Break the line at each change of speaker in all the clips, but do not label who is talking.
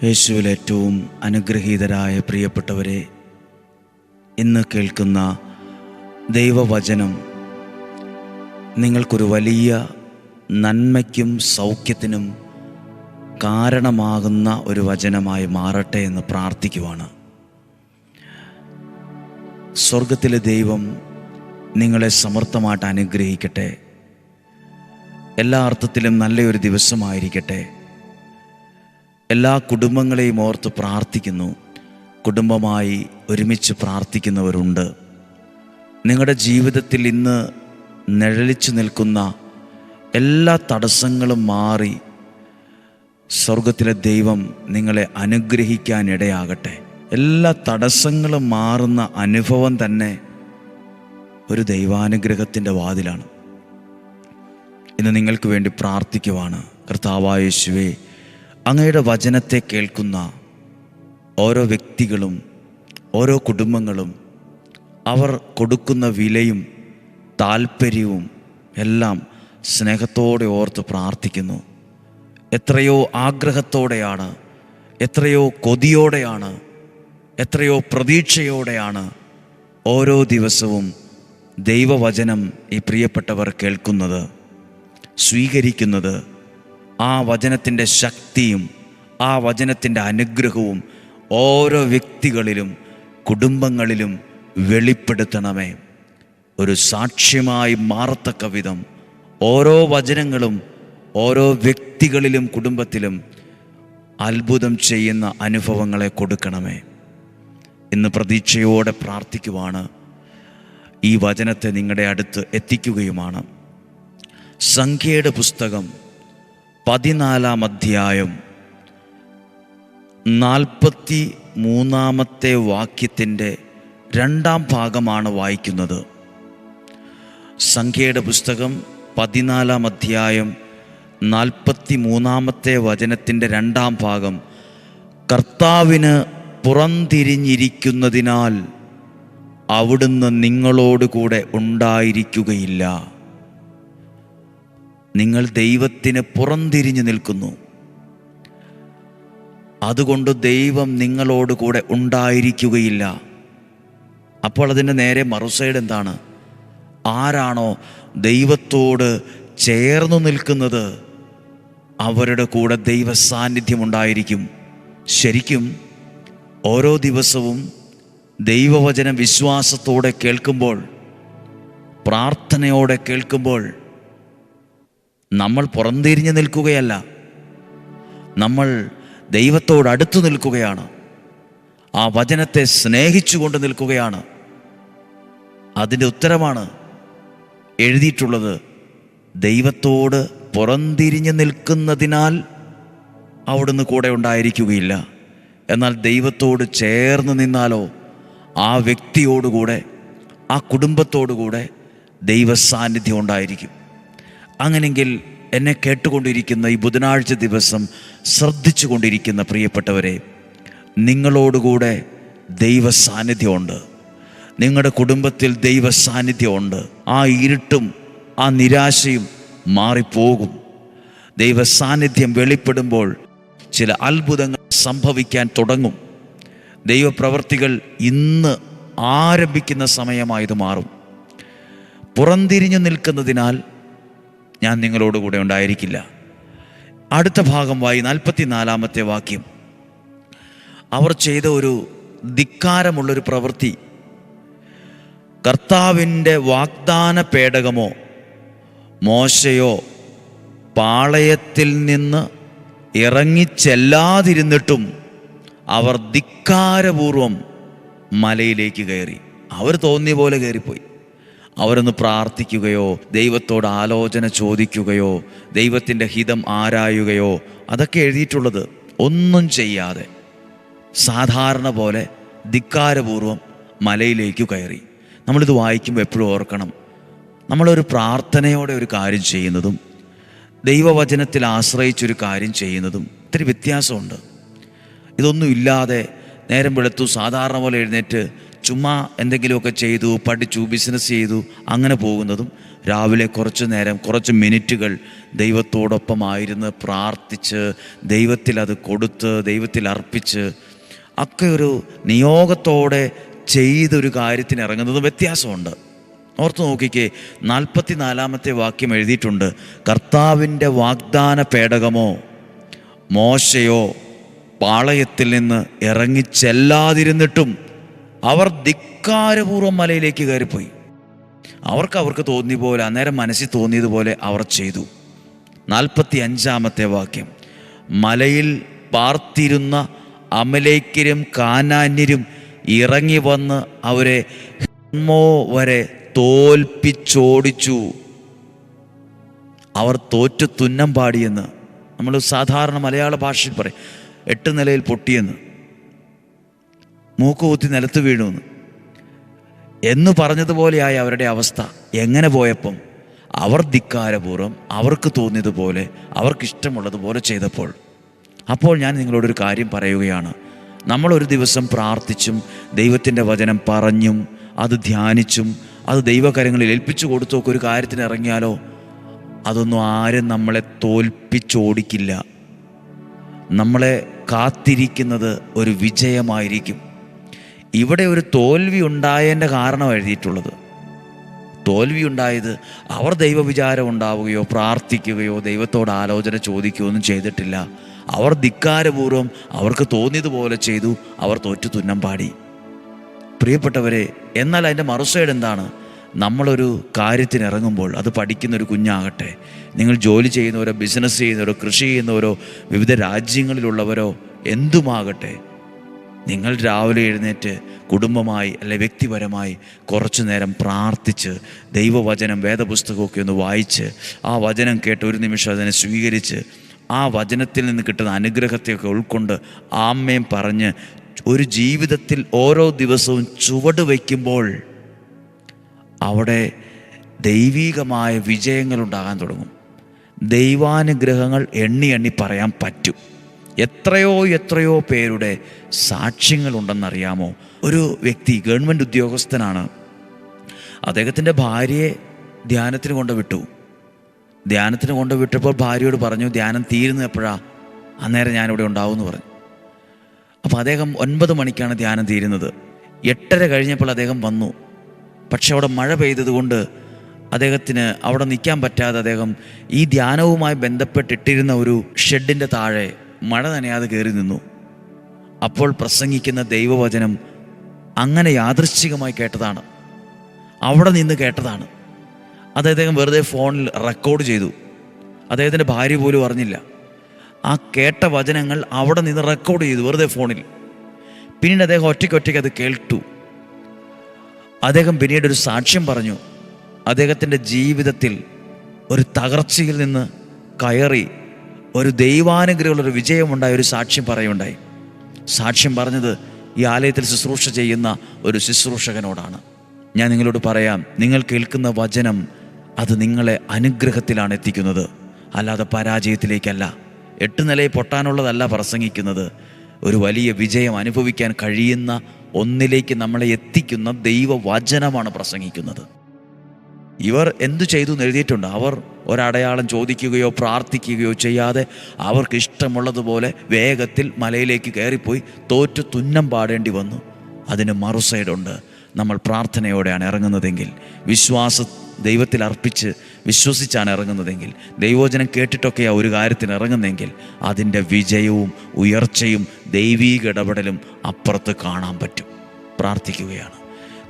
യേശുവിൽ ഏറ്റവും അനുഗ്രഹീതരായ പ്രിയപ്പെട്ടവരെ, ഇന്ന് കേൾക്കുന്ന ദൈവവചനം നിങ്ങൾക്കൊരു വലിയ നന്മയ്ക്കും സൗഖ്യത്തിനും കാരണമാകുന്ന ഒരു വചനമായി മാറട്ടെ എന്ന് പ്രാർത്ഥിക്കുവാണ്. സ്വർഗത്തിലെ ദൈവം നിങ്ങളെ സമർത്ഥമായിട്ട് അനുഗ്രഹിക്കട്ടെ. എല്ലാ അർത്ഥത്തിലും നല്ലൊരു ദിവസമായിരിക്കട്ടെ. എല്ലാ കുടുംബങ്ങളെയും ഓർത്ത് പ്രാർത്ഥിക്കുന്നു. കുടുംബമായി ഒരുമിച്ച് പ്രാർത്ഥിക്കുന്നവരുണ്ട്. നിങ്ങളുടെ ജീവിതത്തിൽ ഇന്ന് നിഴലിച്ചു നിൽക്കുന്ന എല്ലാ തടസ്സങ്ങളും മാറി സ്വർഗത്തിലെ ദൈവം നിങ്ങളെ അനുഗ്രഹിക്കാൻ ഇടയാകട്ടെ. എല്ലാ തടസ്സങ്ങളും മാറുന്ന അനുഭവം തന്നെ ഒരു ദൈവാനുഗ്രഹത്തിൻ്റെ വാതിലാണ്. ഇന്ന് നിങ്ങൾക്ക് വേണ്ടി പ്രാർത്ഥിക്കുവാണ്. കർത്താവായ യേശുവേ, അങ്ങയുടെ വചനത്തെ കേൾക്കുന്ന ഓരോ വ്യക്തികളും ഓരോ കുടുംബങ്ങളും അവർ കൊടുക്കുന്ന വിലയും താല്പര്യവും എല്ലാം സ്നേഹത്തോടെ ഓർത്ത് പ്രാർത്ഥിക്കുന്നു. എത്രയോ ആഗ്രഹത്തോടെയാണ്, എത്രയോ കൊതിയോടെയാണ്, എത്രയോ പ്രതീക്ഷയോടെയാണ് ഓരോ ദിവസവും ദൈവവചനം ഈ പ്രിയപ്പെട്ടവർ കേൾക്കുന്നത്, സ്വീകരിക്കുന്നത്. ആ വചനത്തിൻ്റെ ശക്തിയും ആ വചനത്തിൻ്റെ അനുഗ്രഹവും ഓരോ വ്യക്തികളിലും കുടുംബങ്ങളിലും വെളിപ്പെടുത്തണമേ. ഒരു സാക്ഷ്യമായി മാറത്തക്ക വിധം ഓരോ വചനങ്ങളും ഓരോ വ്യക്തികളിലും കുടുംബത്തിലും അത്ഭുതം ചെയ്യുന്ന അനുഭവങ്ങളെ കൊടുക്കണമേ. ഇന്ന് പ്രതീക്ഷയോടെ പ്രാർത്ഥിക്കുവാണ്. ഈ വചനത്തെ നിങ്ങളുടെ അടുത്ത് എത്തിക്കുകയുമാണ്. സംഖ്യയുടെ പുസ്തകം 14-ാം അധ്യായം 43-ാമത്തെ വാക്യത്തിൻ്റെ 2-ാം ഭാഗമാണ് വായിക്കുന്നത്. സംഖ്യയുടെ പുസ്തകം 14-ാം അധ്യായം 43-ാമത്തെ വചനത്തിൻ്റെ 2-ാം ഭാഗം. കർത്താവിന് പുറംതിരിഞ്ഞിരിക്കുന്നതിനാൽ അവിടുന്ന് നിങ്ങളോടുകൂടെ ഉണ്ടായിരിക്കുകയില്ല. നിങ്ങൾ ദൈവത്തിന് പുറംതിരിഞ്ഞു നിൽക്കുന്നു, അതുകൊണ്ട് ദൈവം നിങ്ങളോടുകൂടെ ഉണ്ടായിരിക്കുകയില്ല. അപ്പോൾ അതിൻ്റെ നേരെ മറുസൈഡ് എന്താണ്? ആരാണോ ദൈവത്തോട് ചേർന്നു നിൽക്കുന്നത് അവരുടെ കൂടെ ദൈവ സാന്നിധ്യം ഉണ്ടായിരിക്കും. ശരിക്കും ഓരോ ദിവസവും ദൈവവചനം വിശ്വാസത്തോടെ കേൾക്കുമ്പോൾ, പ്രാർത്ഥനയോടെ കേൾക്കുമ്പോൾ നമ്മൾ പുറംതിരിഞ്ഞു നിൽക്കുകയല്ല, നമ്മൾ ദൈവത്തോട് അടുത്തു നിൽക്കുകയാണ്. ആ വചനത്തെ സ്നേഹിച്ചുകൊണ്ട് നിൽക്കുകയാണ്. അതിൻ്റെ ഉത്തരമാണ് എഴുതിയിട്ടുള്ളത്. ദൈവത്തോട് പുറംതിരിഞ്ഞു നിൽക്കുന്നതിനാൽ അവിടുന്ന് കൂടെ ഉണ്ടായിരിക്കുകയില്ല. എന്നാൽ ദൈവത്തോട് ചേർന്ന് നിന്നാലോ ആ വ്യക്തിയോടുകൂടെ, ആ കുടുംബത്തോടുകൂടെ ദൈവ സാന്നിധ്യം ഉണ്ടായിരിക്കും. അങ്ങനെങ്കിൽ എന്നെ കേട്ടുകൊണ്ടിരിക്കുന്ന ഈ ബുധനാഴ്ച ദിവസം ശ്രദ്ധിച്ചു കൊണ്ടിരിക്കുന്ന പ്രിയപ്പെട്ടവരെ, നിങ്ങളോടുകൂടെ ദൈവ സാന്നിധ്യമുണ്ട്. നിങ്ങളുടെ കുടുംബത്തിൽ ദൈവ സാന്നിധ്യമുണ്ട്. ആ ഇരുട്ടും ആ നിരാശയും മാറിപ്പോകും. ദൈവ സാന്നിധ്യം വെളിപ്പെടുമ്പോൾ ചില അത്ഭുതങ്ങൾ സംഭവിക്കാൻ തുടങ്ങും. ദൈവപ്രവർത്തികൾ ഇന്ന് ആരംഭിക്കുന്ന സമയമായത് മാറും. പുറംതിരിഞ്ഞു നിൽക്കുന്നതിനാൽ ഞാൻ നിങ്ങളോടുകൂടെ ഉണ്ടായിരിക്കില്ല. അടുത്ത ഭാഗം 44-ാമത്തെ വാക്യം. അവർ ചെയ്ത ഒരു ധിക്കാരമുള്ളൊരു പ്രവൃത്തി. കർത്താവിൻ്റെ വാഗ്ദാന പേടകമോ മോശയോ പാളയത്തിൽ നിന്ന് ഇറങ്ങിച്ചെല്ലാതിരുന്നിട്ടും അവർ ധിക്കാരപൂർവം മലയിലേക്ക് കയറി. അവർ തോന്നിയ പോലെ കയറിപ്പോയി. അവരൊന്ന് പ്രാർത്ഥിക്കുകയോ ദൈവത്തോട് ആലോചന ചോദിക്കുകയോ ദൈവത്തിൻ്റെ ഹിതം ആരായുകയോ അതൊക്കെ എഴുതിയിട്ടുള്ളത് ഒന്നും ചെയ്യാതെ സാധാരണ പോലെ ധിക്കാരപൂർവം മലയിലേക്ക് കയറി. നമ്മളിത് വായിക്കുമ്പോൾ എപ്പോഴും ഓർക്കണം, നമ്മളൊരു പ്രാർത്ഥനയോടെ ഒരു കാര്യം ചെയ്യുന്നതും ദൈവവചനത്തിൽ ആശ്രയിച്ചൊരു കാര്യം ചെയ്യുന്നതും ഇത്തിരി വ്യത്യാസമുണ്ട്. ഇതൊന്നും ഇല്ലാതെ നേരം വെളുത്തു സാധാരണ പോലെ എഴുന്നേറ്റ് ചുമ്മാ എന്തെങ്കിലുമൊക്കെ ചെയ്തു, പഠിച്ചു, ബിസിനസ് ചെയ്തു, അങ്ങനെ പോകുന്നതും രാവിലെ കുറച്ച് നേരം, കുറച്ച് മിനിറ്റുകൾ ദൈവത്തോടൊപ്പമായിരുന്ന് പ്രാർത്ഥിച്ച് ദൈവത്തിൽ അത് കൊടുത്ത് ദൈവത്തിൽ അർപ്പിച്ച് ഒക്കെ ഒരു നിയോഗത്തോടെ ചെയ്തൊരു കാര്യത്തിന് ഇറങ്ങുന്നത് വ്യത്യാസമുണ്ട്. ഓർത്ത് നോക്കിക്കേ, 44 വാക്യം എഴുതിയിട്ടുണ്ട്, കർത്താവിൻ്റെ വാഗ്ദാന പേടകമോ മോശയോ പാളയത്തിൽ നിന്ന് ഇറങ്ങിച്ചെല്ലാതിരുന്നിട്ടും അവർ ധിക്കാരപൂർവ്വം മലയിലേക്ക് കയറിപ്പോയി. അവർക്ക് തോന്നിയ പോലെ, അന്നേരം മനസ്സിൽ തോന്നിയതുപോലെ അവർ ചെയ്തു. 45 വാക്യം, മലയിൽ പാർത്തിരുന്ന അമലേക്യരും കാനാന്യരും ഇറങ്ങി വന്ന് അവരെ ഹെർമോ വരെ തോൽപ്പിച്ചോടിച്ചു. അവർ തോറ്റു തുന്നം പാടിയെന്ന് നമ്മൾ സാധാരണ മലയാള ഭാഷയിൽ പറയും. 8 നിലയിൽ പൊട്ടിയെന്ന്, മൂക്കുകുത്തി നിലത്ത് വീണുവെന്ന് എന്ന് പറഞ്ഞതുപോലെയായി അവരുടെ അവസ്ഥ. എങ്ങനെ പോയപ്പം അവർ ധിക്കാരപൂർവ്വം അവർക്ക് തോന്നിയതുപോലെ, അവർക്കിഷ്ടമുള്ളതുപോലെ ചെയ്തപ്പോൾ. അപ്പോൾ ഞാൻ നിങ്ങളോടൊരു കാര്യം പറയുകയാണ്. നമ്മളൊരു ദിവസം പ്രാർത്ഥിച്ചും ദൈവത്തിൻ്റെ വചനം പറഞ്ഞും അത് ധ്യാനിച്ചും അത് ദൈവകരങ്ങളിൽ ഏൽപ്പിച്ചു കൊടുത്തൊക്കെ ഒരു കാര്യത്തിന് ഇറങ്ങിയാലോ, അതൊന്നും ആരും നമ്മളെ തോൽപ്പിച്ചോടിക്കില്ല. നമ്മളെ കാത്തിരിക്കുന്നത് ഒരു വിജയമായിരിക്കും. ഇവിടെ ഒരു തോൽവി ഉണ്ടായതിൻ്റെ കാരണം എഴുതിയിട്ടുള്ളത്. തോൽവി ഉണ്ടായത് അവർ ദൈവവിചാരം ഉണ്ടാവുകയോ പ്രാർത്ഥിക്കുകയോ ദൈവത്തോട് ആലോചന ചോദിക്കുകയോ ഒന്നും ചെയ്തിട്ടില്ല. അവർ ധിക്കാരപൂർവ്വം അവർക്ക് തോന്നിയതുപോലെ ചെയ്തു. അവർ തോറ്റു തുന്നം പാടി. പ്രിയപ്പെട്ടവരെ, എന്നാൽ അതിൻ്റെ മറുസൈഡ് എന്താണ്? നമ്മളൊരു കാര്യത്തിന് ഇറങ്ങുമ്പോൾ, അത് പഠിക്കുന്നൊരു കുഞ്ഞാകട്ടെ, നിങ്ങൾ ജോലി ചെയ്യുന്നവരോ ബിസിനസ് ചെയ്യുന്നവരോ കൃഷി ചെയ്യുന്നവരോ വിവിധ രാജ്യങ്ങളിലുള്ളവരോ എന്തുമാകട്ടെ, നിങ്ങൾ രാവിലെ എഴുന്നേറ്റ് കുടുംബമായി അല്ലെ വ്യക്തിപരമായി കുറച്ചു നേരം പ്രാർത്ഥിച്ച് ദൈവവചനം വേദപുസ്തകമൊക്കെ ഒന്ന് വായിച്ച് ആ വചനം കേട്ട് ഒരു നിമിഷം അതിനെ സ്വീകരിച്ച് ആ വചനത്തിൽ നിന്ന് കിട്ടുന്ന അനുഗ്രഹത്തെയൊക്കെ ഉൾക്കൊണ്ട് ആമേൻ പറഞ്ഞ് ഒരു ജീവിതത്തിൽ ഓരോ ദിവസവും ചുവട് വയ്ക്കുമ്പോൾ അവിടെ ദൈവീകമായ വിജയങ്ങളുണ്ടാകാൻ തുടങ്ങും. ദൈവാനുഗ്രഹങ്ങൾ എണ്ണി എണ്ണി പറയാൻ പറ്റും. എത്രയോ പേരുടെ സാക്ഷ്യങ്ങളുണ്ടെന്നറിയാമോ? ഒരു വ്യക്തി ഗവൺമെൻറ് ഉദ്യോഗസ്ഥനാണ്. അദ്ദേഹത്തിൻ്റെ ഭാര്യയെ ധ്യാനത്തിന് കൊണ്ടുവിട്ടപ്പോൾ ഭാര്യയോട് പറഞ്ഞു, ധ്യാനം തീരുന്നത് എപ്പോഴാണ്? അന്നേരം ഞാനിവിടെ ഉണ്ടാവുമെന്ന് പറഞ്ഞു. അപ്പോൾ അദ്ദേഹം 9 മണിക്കാണ് ധ്യാനം തീരുന്നത്. 8:30 കഴിഞ്ഞപ്പോൾ അദ്ദേഹം വന്നു. പക്ഷെ അവിടെ മഴ പെയ്തതുകൊണ്ട് അദ്ദേഹത്തിന് അവിടെ നിൽക്കാൻ പറ്റാതെ അദ്ദേഹം ഈ ധ്യാനവുമായി ബന്ധപ്പെട്ടിട്ടിരുന്ന ഒരു ഷെഡിൻ്റെ താഴെ മഴ നനയാതെ കയറി നിന്നു. അപ്പോൾ പ്രസംഗിക്കുന്ന ദൈവവചനം അങ്ങനെ യാദൃശ്ചികമായി കേട്ടതാണ്, അവിടെ നിന്ന് കേട്ടതാണ്. അത് അദ്ദേഹം വെറുതെ ഫോണിൽ റെക്കോർഡ് ചെയ്തു. അദ്ദേഹത്തിൻ്റെ ഭാര്യ പോലും അറിഞ്ഞില്ല. ആ കേട്ട വചനങ്ങൾ അവിടെ നിന്ന് റെക്കോർഡ് ചെയ്തു വെറുതെ ഫോണിൽ. പിന്നീട് അദ്ദേഹം ഒറ്റയ്ക്ക് അത് കേട്ടു. അദ്ദേഹം പിന്നീട് ഒരു സാക്ഷ്യം പറഞ്ഞു. അദ്ദേഹത്തിൻ്റെ ജീവിതത്തിൽ ഒരു തകർച്ചയിൽ നിന്ന് കയറി ഒരു ദൈവാനുഗ്രഹമുള്ളൊരു വിജയമുണ്ടായ ഒരു സാക്ഷ്യം പറയുണ്ടായി. സാക്ഷ്യം പറഞ്ഞത് ഈ ആലയത്തിൽ ശുശ്രൂഷ ചെയ്യുന്ന ഒരു ശുശ്രൂഷകനോടാണ്. ഞാൻ നിങ്ങളോട് പറയാം, നിങ്ങൾ കേൾക്കുന്ന വചനം അത് നിങ്ങളെ അനുഗ്രഹത്തിലാണ് എത്തിക്കുന്നത്, അല്ലാതെ പരാജയത്തിലേക്കല്ല. 8 നിലയിൽ പൊട്ടാനുള്ളതല്ല പ്രസംഗിക്കുന്നത്. ഒരു വലിയ വിജയം അനുഭവിക്കാൻ കഴിയുന്ന ഒന്നിലേക്ക് നമ്മളെ എത്തിക്കുന്ന ദൈവവചനമാണ് പ്രസംഗിക്കുന്നത്. ഇവർ എന്തു ചെയ്തു എന്ന് എഴുതിയിട്ടുണ്ട്. അവർ ഒരടയാളം ചോദിക്കുകയോ പ്രാർത്ഥിക്കുകയോ ചെയ്യാതെ അവർക്ക് ഇഷ്ടമുള്ളതുപോലെ വേഗത്തിൽ മലയിലേക്ക് കയറിപ്പോയി തോറ്റു തുന്നം പാടേണ്ടി വന്നു. അതിന് മറുസൈഡുണ്ട്. നമ്മൾ പ്രാർത്ഥനയോടെയാണ് ഇറങ്ങുന്നതെങ്കിൽ, ദൈവത്തിൽ അർപ്പിച്ച് വിശ്വസിച്ചാണ് ഇറങ്ങുന്നതെങ്കിൽ, ദൈവവചനം കേട്ടിട്ടൊക്കെയാണ് ഒരു കാര്യത്തിന് ഇറങ്ങുന്നതെങ്കിൽ അതിൻ്റെ വിജയവും ഉയർച്ചയും ദൈവീക ഇടപെടലും അപ്പുറത്ത് കാണാൻ പറ്റും. പ്രാർത്ഥിക്കുകയാണ്.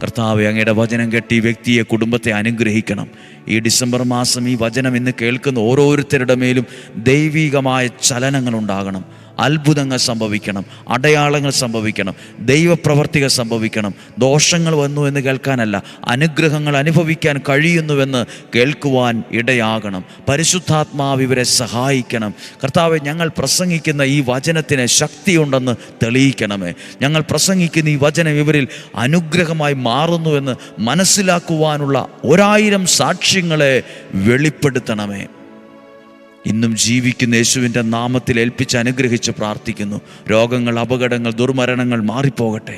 കർത്താവേ, അങ്ങയുടെ വചനം കേട്ട് ഈ വ്യക്തിയെ, കുടുംബത്തെ അനുഗ്രഹിക്കണം. ഈ ഡിസംബർ മാസം ഈ വചനം ഇന്ന് കേൾക്കുന്ന ഓരോരുത്തരുടെ മേലും ദൈവികമായ ചലനങ്ങൾ ഉണ്ടാകണം. അത്ഭുതങ്ങൾ സംഭവിക്കണം, അടയാളങ്ങൾ സംഭവിക്കണം, ദൈവപ്രവർത്തികൾ സംഭവിക്കണം. ദോഷങ്ങൾ വന്നു എന്ന് കേൾക്കാനല്ല, അനുഗ്രഹങ്ങൾ അനുഭവിക്കാൻ കഴിയുന്നുവെന്ന് കേൾക്കുവാൻ ഇടയാകണം. പരിശുദ്ധാത്മാവ് ഇവരെ സഹായിക്കണം. കർത്താവേ, ഞങ്ങൾ പ്രസംഗിക്കുന്ന ഈ വചനത്തിന് ശക്തിയുണ്ടെന്ന് തെളിയിക്കണമേ. ഞങ്ങൾ പ്രസംഗിക്കുന്ന ഈ വചനം ഇവരിൽ അനുഗ്രഹമായി മാറുന്നുവെന്ന് മനസ്സിലാക്കുവാനുള്ള 1000 സാക്ഷ്യങ്ങളെ വെളിപ്പെടുത്തണമേ. ഇന്നും ജീവിക്കുന്ന യേശുവിൻ്റെ നാമത്തിൽ ഏൽപ്പിച്ച് അനുഗ്രഹിച്ച് പ്രാർത്ഥിക്കുന്നു. രോഗങ്ങൾ, അപകടങ്ങൾ, ദുർമരണങ്ങൾ മാറിപ്പോകട്ടെ.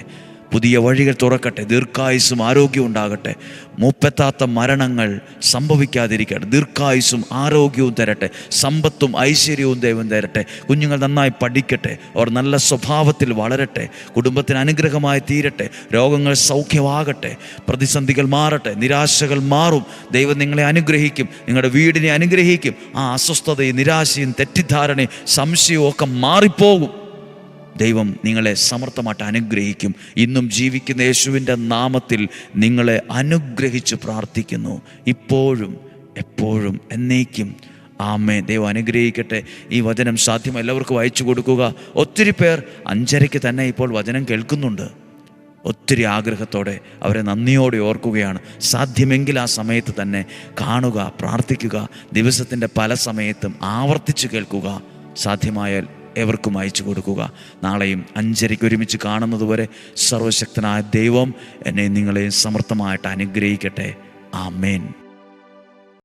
പുതിയ വഴികൾ തുറക്കട്ടെ. ദീർഘായുസ്സും ആരോഗ്യവും ഉണ്ടാകട്ടെ. മൂപ്പെത്താത്ത മരണങ്ങൾ സംഭവിക്കാതിരിക്കട്ടെ. ദീർഘായുസ്സും ആരോഗ്യവും തരട്ടെ. സമ്പത്തും ഐശ്വര്യവും ദൈവം തരട്ടെ. കുഞ്ഞുങ്ങൾ നന്നായി പഠിക്കട്ടെ. അവർ നല്ല സ്വഭാവത്തിൽ വളരട്ടെ. കുടുംബത്തിന് അനുഗ്രഹമായി തീരട്ടെ. രോഗങ്ങൾ സൗഖ്യമാകട്ടെ. പ്രതിസന്ധികൾ മാറട്ടെ. നിരാശകൾ മാറും. ദൈവം നിങ്ങളെ അനുഗ്രഹിക്കും. നിങ്ങളുടെ വീടിനെ അനുഗ്രഹിക്കും. ആ അസ്വസ്ഥതയും നിരാശയും തെറ്റിദ്ധാരണയും സംശയവും ഒക്കെ മാറിപ്പോകും. ദൈവം നിങ്ങളെ സമർത്ഥമായിട്ട് അനുഗ്രഹിക്കും. ഇന്നും ജീവിക്കുന്ന യേശുവിൻ്റെ നാമത്തിൽ നിങ്ങളെ അനുഗ്രഹിച്ച് പ്രാർത്ഥിക്കുന്നു, ഇപ്പോഴും എപ്പോഴും എന്നേക്കും. ആമേൻ. ദൈവം അനുഗ്രഹിക്കട്ടെ. ഈ വചനം സാധ്യം എല്ലാവർക്കും അയച്ചു കൊടുക്കുക. ഒത്തിരി പേർ 5:30 തന്നെ ഇപ്പോൾ വചനം കേൾക്കുന്നുണ്ട്. ഒത്തിരി ആഗ്രഹത്തോടെ അവരെ നന്ദിയോടെ ഓർക്കുകയാണ്. സാധ്യമെങ്കിൽ ആ സമയത്ത് തന്നെ കാണുക, പ്രാർത്ഥിക്കുക. ദിവസത്തിൻ്റെ പല സമയത്തും ആവർത്തിച്ച് കേൾക്കുക. സാധ്യമായാൽ എവർക്കും അയച്ചു കൊടുക്കുക. നാളെയും 5:30 ഒരുമിച്ച് കാണുന്നതുവരെ സർവശക്തനായ ദൈവം എന്നെ നിങ്ങളെ സമർത്ഥമായിട്ട് അനുഗ്രഹിക്കട്ടെ. ആമേൻ.